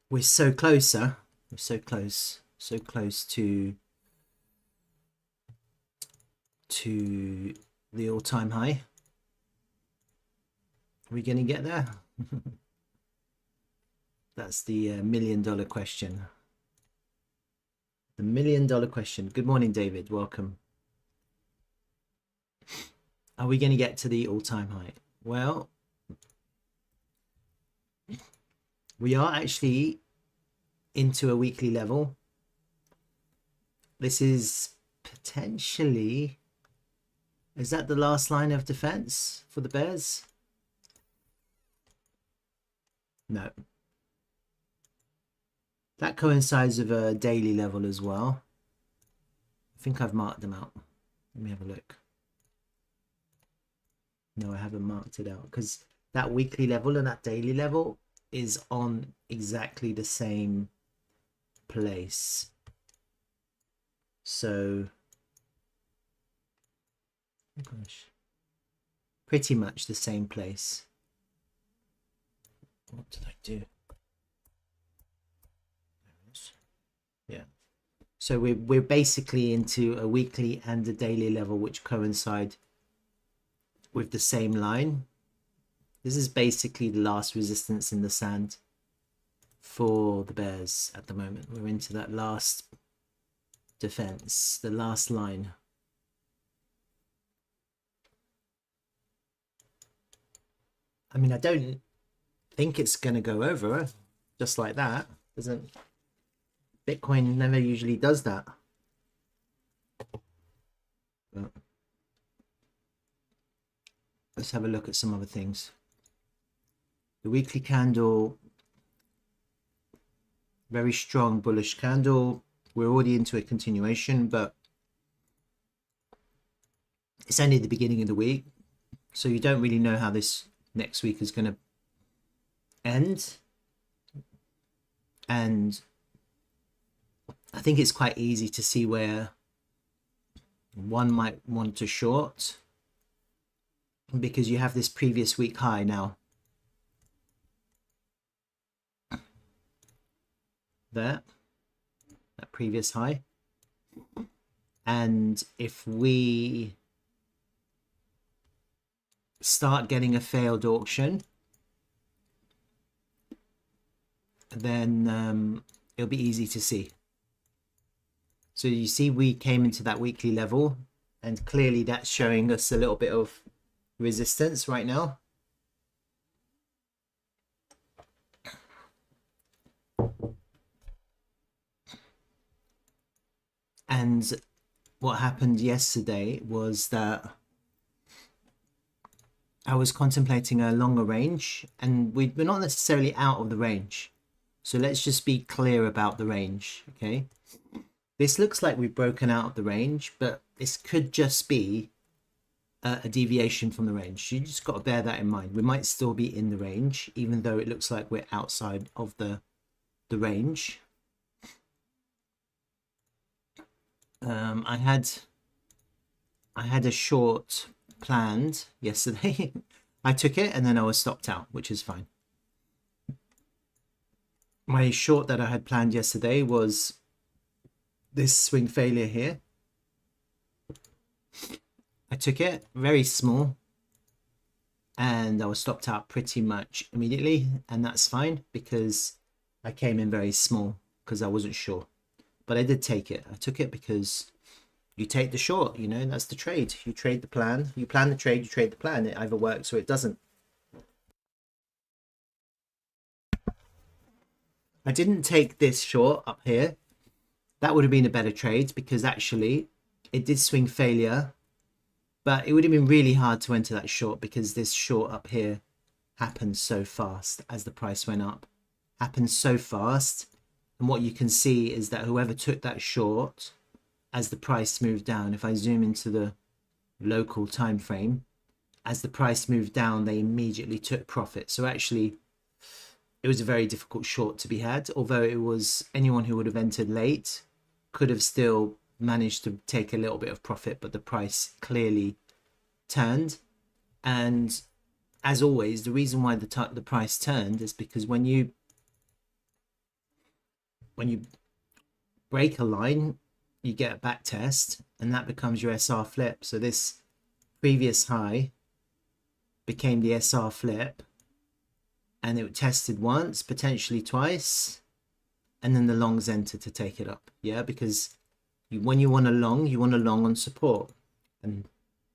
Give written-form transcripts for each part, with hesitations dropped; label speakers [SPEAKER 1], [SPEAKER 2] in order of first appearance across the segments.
[SPEAKER 1] We're so close, sir. We're so close to the all-time high. Are we going to get there? That's the $1 million question. The $1 million question. Good morning, David. Welcome. Are we going to get to the all-time high? Well, we are actually into a weekly level. This is potentially, is that the last line of defense for the bears? No. That coincides with a daily level as well. I think I've marked them out. Let me have a look. No, I haven't marked it out because that weekly level and that daily level is on exactly the same place. So, oh gosh, pretty much the same place. What did I do? Yeah. So we're basically into a weekly and a daily level which coincide with the same line. This is basically the last resistance in the sand for the bears at the moment. We're into that last defense, the last line. I mean, I don't think it's going to go over just like that. Doesn't Bitcoin never usually does that. But let's have a look at some other things. The weekly candle, very strong bullish candle. We're already into a continuation, but it's only the beginning of the week, so you don't really know how this next week is going to end. And I think it's quite easy to see where one might want to short because you have this previous week high now. There, that previous high. And if we start getting a failed auction, then it'll be easy to see. So you see we came into that weekly level and clearly that's showing us a little bit of resistance right now. And what happened yesterday was that I was contemplating a longer range and we're not necessarily out of the range. So let's just be clear about the range, okay? This looks like we've broken out of the range, but this could just be a deviation from the range. You just got to bear that in mind. We might still be in the range, even though it looks like we're outside of the range. I had a short planned yesterday. I took it and then I was stopped out, which is fine. My short that I had planned yesterday was this swing failure here. I took it very small and I was stopped out pretty much immediately, and that's fine because I came in very small because I wasn't sure. But I did take it. I took it because you take the short, you know, that's the trade. You trade the plan, you plan the trade, you trade the plan. It either works or it doesn't. I didn't take this short up here. That would have been a better trade because actually it did swing failure, but it would have been really hard to enter that short because this short up here happened so fast as the price went up. Happened so fast. And what you can see is that whoever took that short as the price moved down, if I zoom into the local time frame, as the price moved down, they immediately took profit. So actually, it was a very difficult short to be had, although it was anyone who would have entered late could have still managed to take a little bit of profit, but the price clearly turned. And as always, the reason why the price turned is because when you when you break a line, you get a back test, and that becomes your SR flip. So this previous high became the SR flip, and it tested once, potentially twice, and then the longs enter to take it up. Yeah, because when you want a long on support, and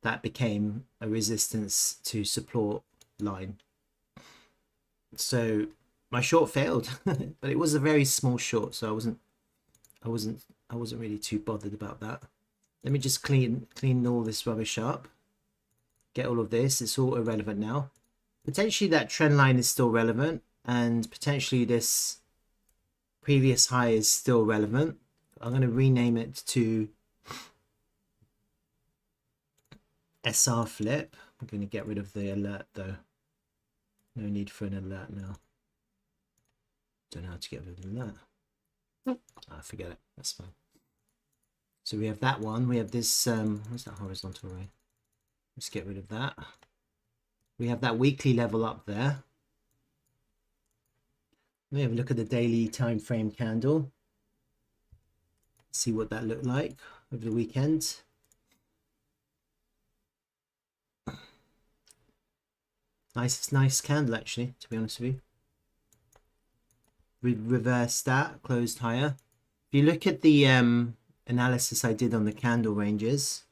[SPEAKER 1] that became a resistance to support line. So my short failed, but it was a very small short, so I wasn't really too bothered about that. Let me just clean all this rubbish up. Get all of this. It's all irrelevant now. Potentially that trend line is still relevant, and potentially this previous high is still relevant. I'm going to rename it to SR flip. I'm going to get rid of the alert though. No need for an alert now. Don't know how to get rid of that. Forget it. That's fine. So we have that one. We have this. What's that horizontal ray? Let's get rid of that. We have that weekly level up there. Let me have a look at the daily time frame candle. See what that looked like over the weekend. Nice candle actually, to be honest with you. Reverse that, closed higher. If you look at the analysis I did on the candle ranges,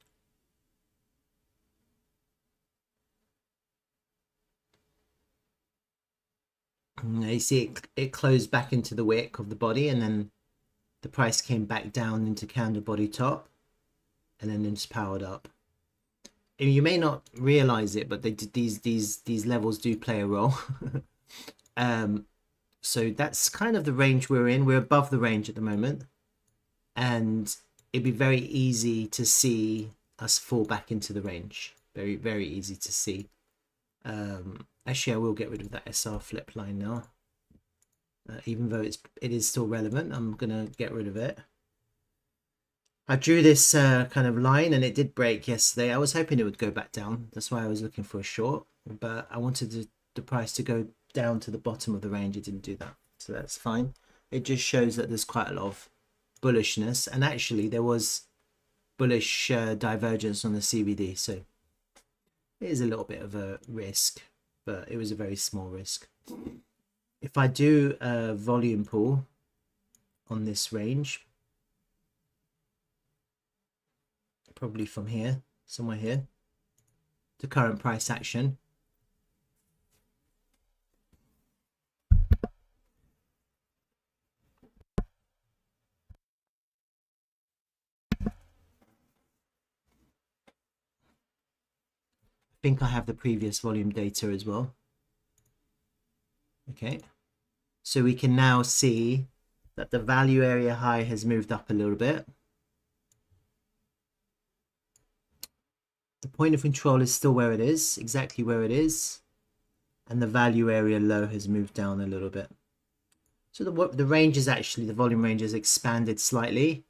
[SPEAKER 1] you see it closed back into the wick of the body, and then the price came back down into candle body top, and then it's powered up. And you may not realize it, but these levels do play a role. So that's kind of the range we're in. We're above the range at the moment, and it'd be very easy to see us fall back into the range. Very easy to see. Actually, I will get rid of that SR flip line now. Even though it is still relevant, I'm gonna get rid of it. I drew this kind of line, and it did break yesterday. I was hoping it would go back down. That's why I was looking for a short, but I wanted the price to go down to the bottom of the range. It didn't do that, so that's fine. It just shows that there's quite a lot of bullishness, and actually there was bullish divergence on the CBD, so it is a little bit of a risk, but it was a very small risk. If I do a volume pool on this range, probably from here, somewhere here, to current price action, I think I have the previous volume data as well. Okay, so we can now see that the value area high has moved up a little bit. The point of control is still where it is, exactly where it is, and the value area low has moved down a little bit. So the range is actually, the volume range has expanded slightly.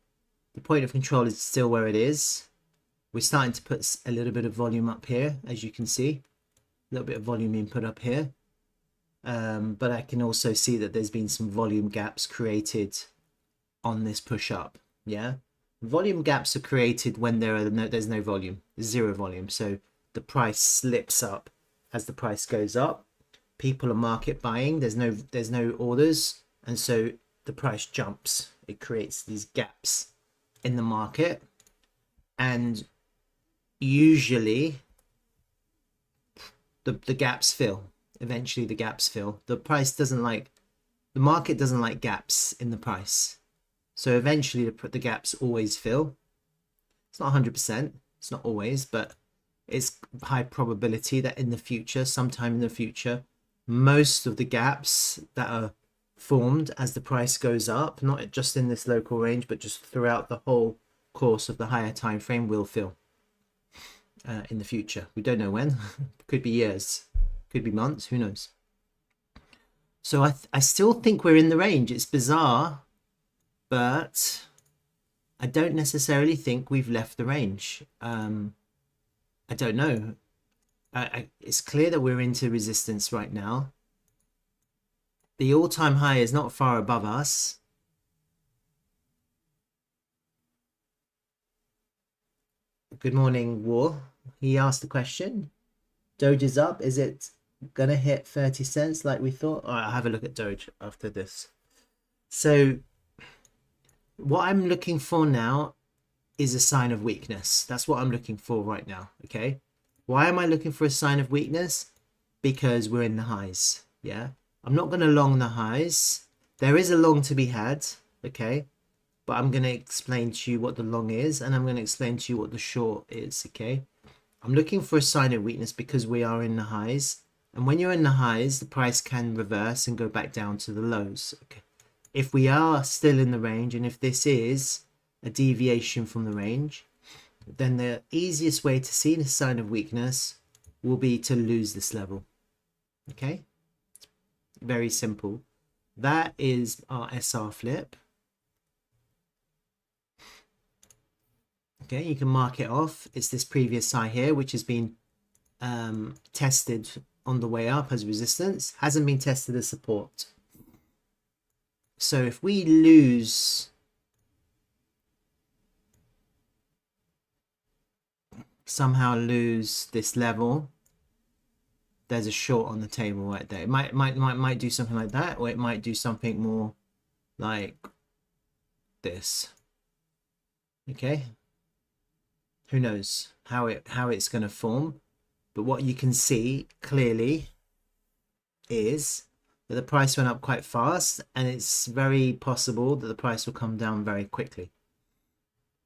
[SPEAKER 1] The point of control is still where it is. We're starting to put a little bit of volume up here, as you can see. A little bit of volume input up here. But I can also see that there's been some volume gaps created on this push up. Yeah, volume gaps are created when there's no volume, zero volume. So the price slips up as the price goes up. People are market buying. There's no orders, and so the price jumps. It creates these gaps in the market, and usually the gaps fill. Eventually the gaps fill. The market doesn't like gaps in the price, so eventually the gaps always fill. It's not 100%, it's not always, but it's high probability that in the future, sometime in the future, most of the gaps that are formed as the price goes up, not just in this local range but just throughout the whole course of the higher time frame, will fill in the future. We don't know when. Could be years, could be months, who knows. So I still think we're in the range. It's bizarre, but I don't necessarily think we've left the range. I don't know. It's clear that we're into resistance right now. The all-time high is not far above us. Good morning, War. He asked the question. Doge is up. Is it gonna hit 30 cents like we thought? All right, I'll have a look at Doge after this. So what I'm looking for now is a sign of weakness. That's what I'm looking for right now. Okay. Why am I looking for a sign of weakness? Because we're in the highs. Yeah. I'm not going to long the highs. There is a long to be had. Okay. But I'm going to explain to you what the long is, and I'm going to explain to you what the short is. Okay. I'm looking for a sign of weakness because we are in the highs. And when you're in the highs, the price can reverse and go back down to the lows. Okay. If we are still in the range, and if this is a deviation from the range, then the easiest way to see the sign of weakness will be to lose this level. Okay, very simple. That is our SR flip. Okay, you can mark it off. It's this previous high here, which has been tested on the way up as resistance, hasn't been tested as support. So if we somehow lose this level, there's a short on the table right there. It might do something like that, or it might do something more like this. Okay, who knows how it's going to form, but what you can see clearly is that the price went up quite fast, and it's very possible that the price will come down very quickly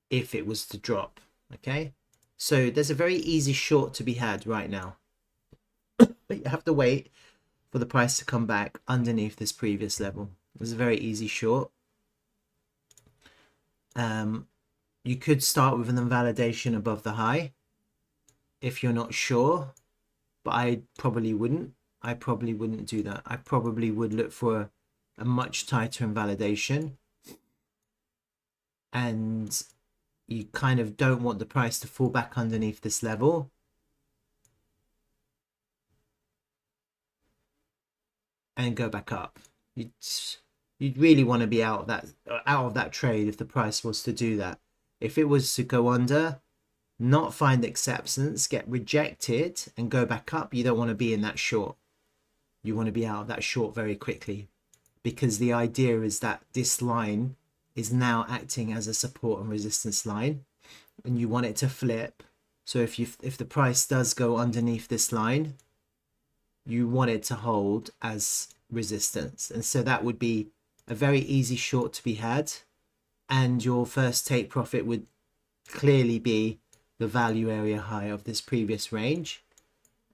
[SPEAKER 1] if it was to drop. Okay, so there's a very easy short to be had right now, but you have to wait for the price to come back underneath this previous level. It's a very easy short. You could start with an invalidation above the high if you're not sure, but I probably wouldn't. I probably wouldn't do that. I probably would look for a much tighter invalidation, and you kind of don't want the price to fall back underneath this level. And go back up. You'd really want to be out of that trade if the price was to do that. If it was to go under, not find acceptance, get rejected, and go back up, you don't want to be in that short. You want to be out of that short very quickly, because the idea is that this line is now acting as a support and resistance line, and you want it to flip. So if the price does go underneath this line, you want it to hold as resistance, and so that would be a very easy short to be had, and your first take profit would clearly be the value area high of this previous range.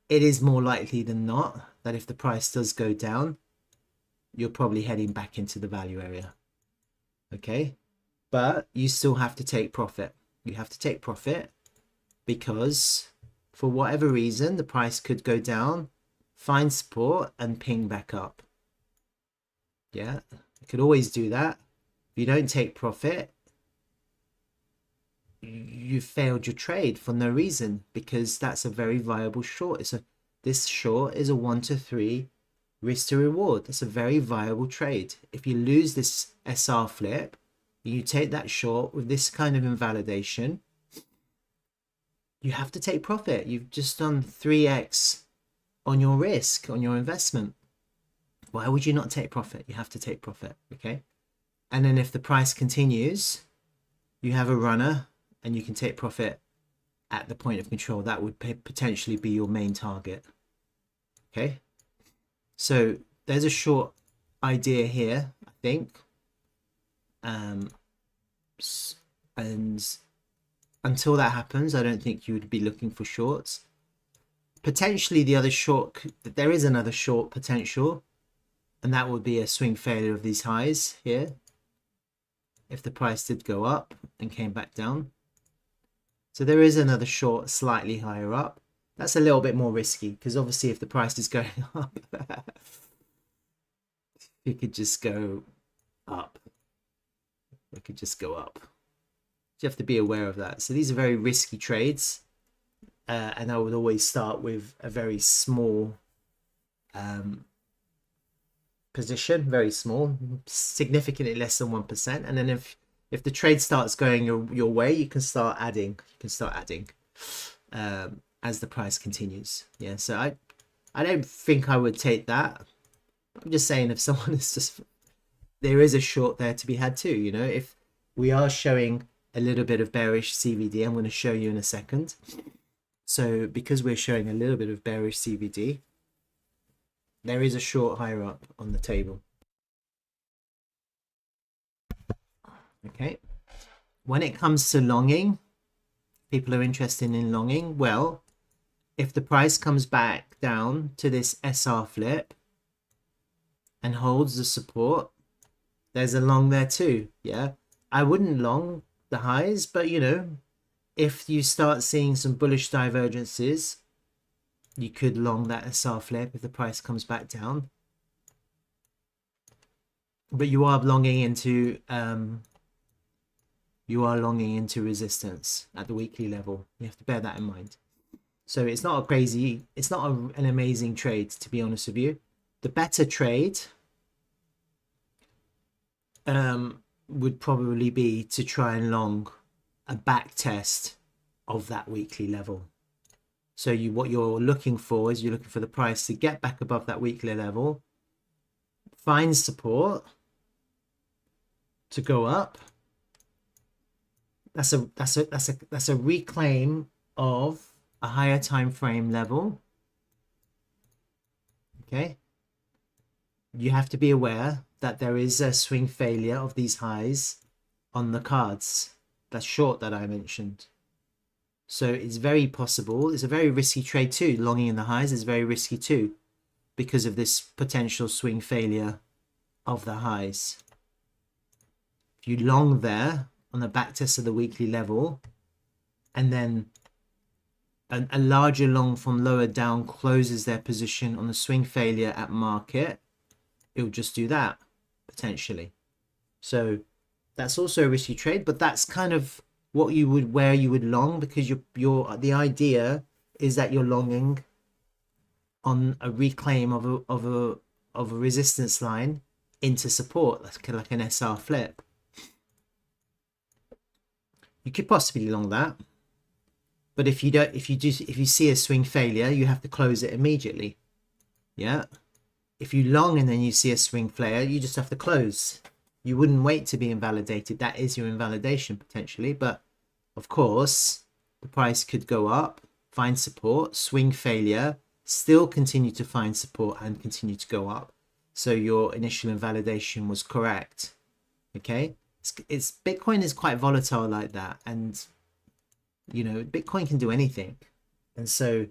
[SPEAKER 1] It is more likely than not that if the price does go down, you're probably heading back into the value area. Okay, but you still have to take profit. You have to take profit because for whatever reason the price could go down, find support, and ping back up. Yeah, you could always do that. If you don't take profit, you failed your trade for no reason, because that's a very viable short. This short is a 1 to 3 risk to reward. That's a very viable trade. If you lose this SR flip, you take that short with this kind of invalidation, you have to take profit. You've just done 3x on your risk, on your investment. Why would you not take profit? You have to take profit. Okay, and then if the price continues, you have a runner and you can take profit at the point of control. That would potentially be your main target. Okay, so there's a short idea here, I think, and until that happens, I don't think you would be looking for shorts. Potentially the other short, there is another short potential, and that would be a swing failure of these highs here if the price did go up and came back down. So there is another short slightly higher up. That's a little bit more risky, because obviously if the price is going up, you could just go up. It could just go up. You have to be aware of that. So these are very risky trades, and I would always start with a very small position, very small, significantly less than 1%. And then if if the trade starts going your way, you can start adding. You can start adding as the price continues. Yeah, so I don't think I would take that. I'm just saying, if someone is just, there is a short there to be had too. You know, if we are showing a little bit of bearish CVD, I'm going to show you in a second. So because we're showing a little bit of bearish CVD, there is a short higher up on the table. Okay. When it comes to longing, people are interested in longing. Well, if the price comes back down to this SR flip and holds the support, there's a long there too. Yeah, I wouldn't long the highs, but you know, if you start seeing some bullish divergences, you could long that SR flip if the price comes back down. But you are longing into resistance at the weekly level. You have to bear that in mind. So it's not a crazy, it's not an amazing trade, to be honest with you. The better trade would probably be to try and long a back test of that weekly level. So what you're looking for is you're looking for the price to get back above that weekly level, find support to go up. That's a reclaim of a higher time frame level. Okay, you have to be aware that there is a swing failure of these highs on the cards. That's short that I mentioned. So it's very possible. It's a very risky trade too. Longing in the highs is very risky too, because of this potential swing failure of the highs. If you long there on the back test of the weekly level, and then a larger long from lower down closes their position on the swing failure at market, it will just do that potentially. So that's also a risky trade, but that's kind of what you would, where you would long, because the idea is that you're longing on a reclaim of a resistance line into support. That's kind of like an SR flip. You could possibly long that, but if you see a swing failure, you have to close it immediately. Yeah, if you long and then you see a swing failure, you just have to close. You wouldn't wait to be invalidated. That is your invalidation potentially, but of course the price could go up, find support, swing failure, still continue to find support and continue to go up. So your initial invalidation was correct. Okay, it's Bitcoin is quite volatile like that, and you know, Bitcoin can do anything. And so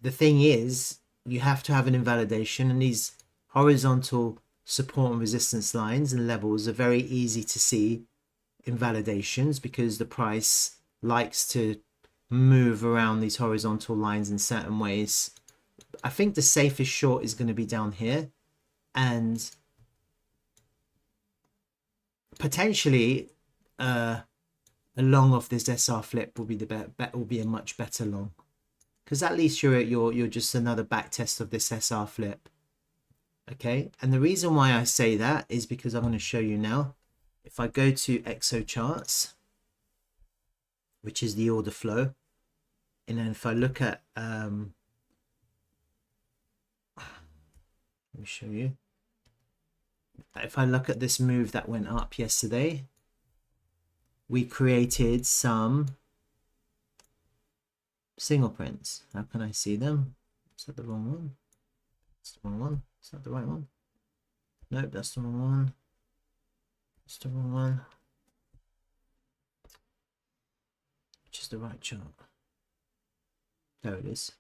[SPEAKER 1] the thing is, you have to have an invalidation, and these horizontal support and resistance lines and levels are very easy to see invalidations, because the price likes to move around these horizontal lines in certain ways. I think the safest short is going to be down here, and potentially a long off this SR flip will be will be a much better long, because at least you're just another back test of this SR flip. Okay, and the reason why I say that is because I'm going to show you now. If I go to XO charts, which is the order flow, and then if I look at let me show you. If I look at this move that went up yesterday, we created some single prints. How can I see them? Is that the wrong one? That's the wrong one. Is that the right one? Nope, that's the wrong one. That's the wrong one. Which is the right chart? There it is.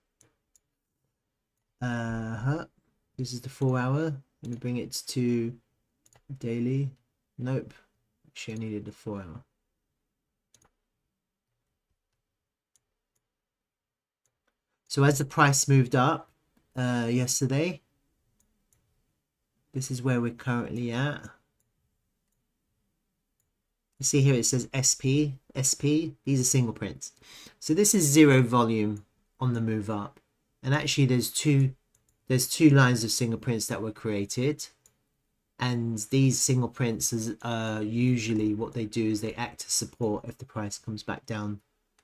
[SPEAKER 1] This is the 4 hour. Let me bring it to daily. Nope. Actually, I needed the 4 hour. So as the price moved up yesterday, this is where we're currently at. You see here it says SP. These are single prints. So this is zero volume on the move up. And actually there's two lines of single prints that were created. And these single prints are usually what they do is they act as support if the price comes back down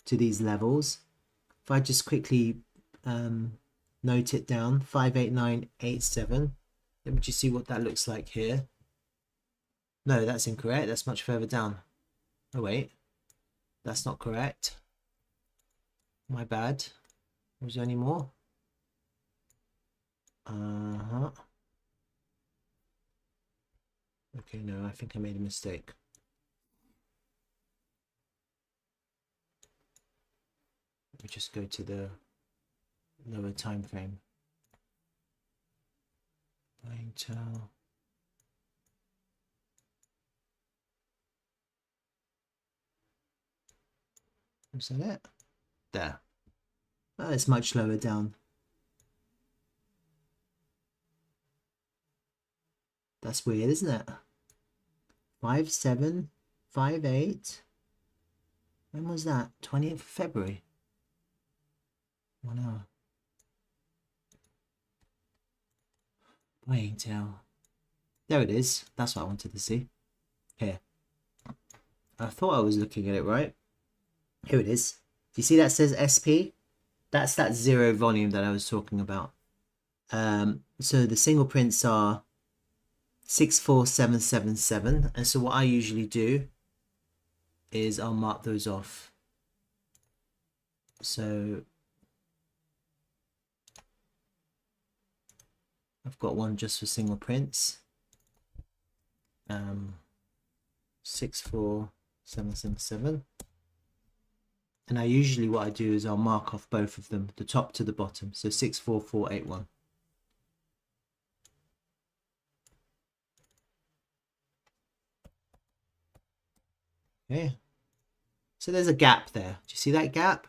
[SPEAKER 1] to these levels. If I just quickly note it down, 58987. Let me just see what that looks like here. No, that's incorrect. That's much further down. Oh wait, that's not correct. My bad. Was there any more? Okay, no, I think I made a mistake. Let me just go to the lower time frame. Intel. Is that it? There. Oh, it's much lower down. That's weird, isn't it? 5758. When was that? 20th of February. 1 hour. Wait till. There it is. That's what I wanted to see. Here. I thought I was looking at it right. Here it is. Do you see that says SP? That's that zero volume that I was talking about. So the single prints are 64777, and so what I usually do is I'll mark those off. So I've got one just for single prints. 64777. And I usually what I do is I'll mark off both of them, the top to the bottom. So 64481. Okay. So there's a gap there. Do you see that gap?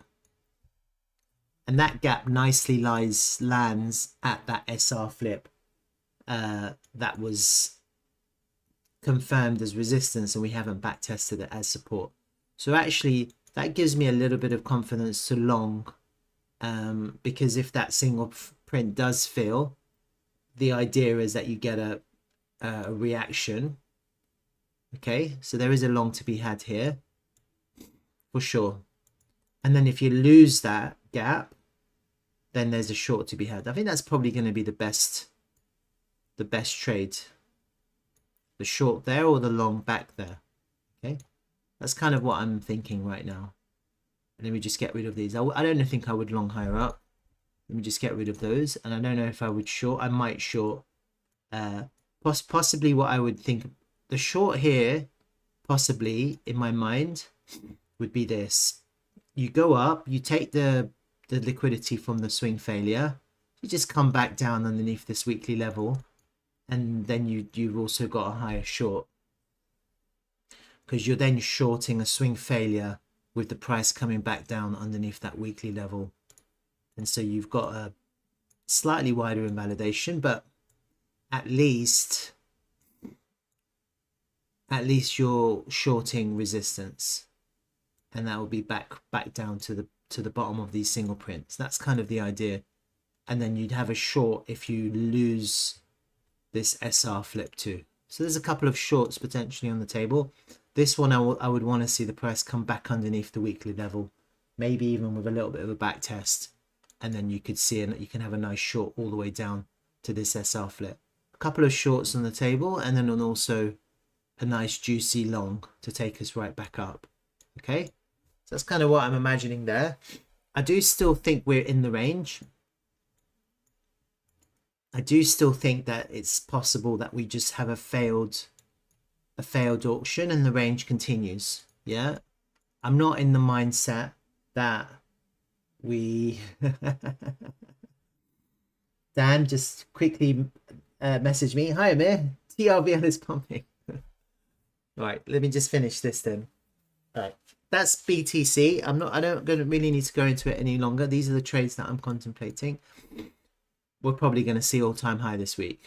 [SPEAKER 1] And that gap nicely lands at that SR flip that was confirmed as resistance, and we haven't back tested it as support. So actually that gives me a little bit of confidence to long, because if that single print does fail, the idea is that you get a reaction. Okay, so there is a long to be had here for sure. And then if you lose that gap, then there's a short to be had. I think that's probably going to be the best trade. The short there or the long back there. Okay, that's kind of what I'm thinking right now. Let me just get rid of these. I don't think I would long higher up. Let me just get rid of those. And I don't know if I would short. I might short. Possibly what I would think. The short here, possibly in my mind, would be this. You go up, you take the liquidity from the swing failure, you just come back down underneath this weekly level, and then you've also got a higher short, because you're then shorting a swing failure with the price coming back down underneath that weekly level. And so you've got a slightly wider invalidation, but at least you're shorting resistance, and that will be back down to the bottom of these single prints. That's kind of the idea. And then you'd have a short if you lose this SR flip too. So there's a couple of shorts potentially on the table. This one I would want to see the price come back underneath the weekly level, maybe even with a little bit of a back test, and then you could see and you can have a nice short all the way down to this SR flip. A couple of shorts on the table, and then also a nice juicy long to take us right back up. Okay, so that's kind of what I'm imagining there. I do still think we're in the range. I do still think that it's possible that we just have a failed auction and the range continues. Yeah, I'm not in the mindset that we Dan just quickly messaged me, hi Amir, TRVL is pumping. Right, let me just finish this then. All right, that's BTC. I don't really need to go into it any longer. These are the trades that I'm contemplating. We're probably going to see all-time high this week.